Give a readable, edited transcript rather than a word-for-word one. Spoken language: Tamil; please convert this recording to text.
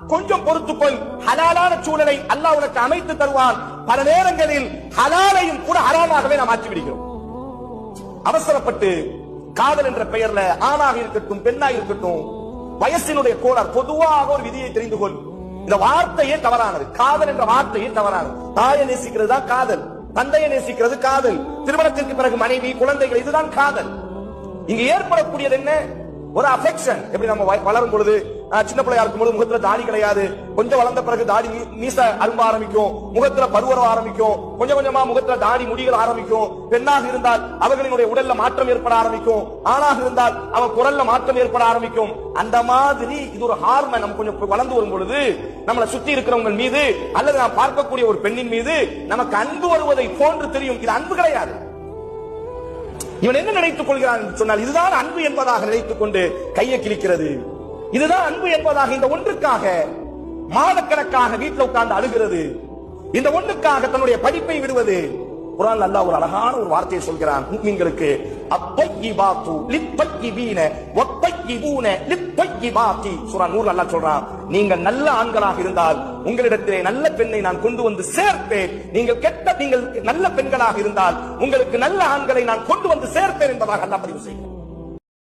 கொஞ்சம் பொறுத்துக்கொள், ஹலாலான சூழலை அல்லாஹ் உனக்கு அமைத்து தருவான். பல நேரங்களில் ஹலாலையும் கூட ஹராமாகவே நாம் மாற்றி விடுகிறோம். அவசரப்பட்டு காதல் என்ற பெயர்ல ஆணாக இருக்கட்டும் பெண்ணாக இருக்கட்டும் வயசினுடைய கோளாறு, பொதுவாக ஒரு விதியை தெரிந்து கொள். இந்த வார்த்தையே தவறானது. காதல் என்ற வார்த்தையே தவறானது. தாயை நேசிக்கிறது தான் காதல், தந்தையை நேசிக்கிறது காதல், திருமணத்திற்கு பிறகு மனைவி குழந்தைகள் இதுதான் காதல். இங்கு ஏற்படக்கூடியது என்ன? ஒரு அஃபெக்ஷன். எப்படி நம்ம வளரும் பொழுது சின்ன பிள்ளையா இருக்கும் பொழுது முகத்துல தாடி கிடையாது, கொஞ்சம் வளர்ந்த பிறகு தாடி மீச அரும்ப ஆரம்பிக்கும், முகத்துல பருவரம் ஆரம்பிக்கும், கொஞ்சம் கொஞ்சமா முகத்துல தாடி முடிகள் ஆரம்பிக்கும். பெண்ணாக இருந்தால் அவர்களினுடைய உடல்ல மாற்றம் ஏற்பட ஆரம்பிக்கும், ஆணாக இருந்தால் அவன் குரல்ல மாற்றம் ஏற்பட ஆரம்பிக்கும். அந்த மாதிரி இது ஒரு ஹார்மோன். நம்ம கொஞ்சம் வளர்ந்து வரும் பொழுது நம்மளை சுத்தி இருக்கிறவங்க மீது அல்லது நாம் பார்க்கக்கூடிய ஒரு பெண்ணின் மீது நமக்கு அன்பு வருவதை போன்று தெரியும். இது அன்பு கிடையாது. இவன் என்ன நினைத்துக் கொள்கிறான் என்று சொன்னால் இதுதான் அன்பு என்பதாக நினைத்துக் கொண்டு கையை கிழிக்கிறது. இதுதான் அன்பு என்பதாக இந்த ஒன்றுக்காக மாதக்கணக்காக வீட்டில் உட்கார்ந்து அழுகிறது. இந்த ஒன்றுக்காக தன்னுடைய படிப்பை விடுவது. குர்ஆன்ல அல்லாஹ் ஒரு அழகான ஒரு வார்த்தையை சொல்கிறான் முஃமின்களுக்கு, அத்தய்யிபாத்து லித்தய்யிபீன வத்தய்யிபூன லித்தய்யிபாத்தி. சூரா நூர்ல அல்லாஹ் சொல்றான், நீங்கள் நல்ல ஆண்களாக இருந்தால் உங்களிடத்திலே நல்ல பெண்ணை நான் கொண்டு வந்து சேர்ப்பேன். நீங்கள் நல்ல பெண்களாக இருந்தால் உங்களுக்கு நல்ல ஆண்களை நான் கொண்டு வந்து சேர்ப்பேன் என்பதாக அல்லாஹ் பதிவு செய்கிறார்.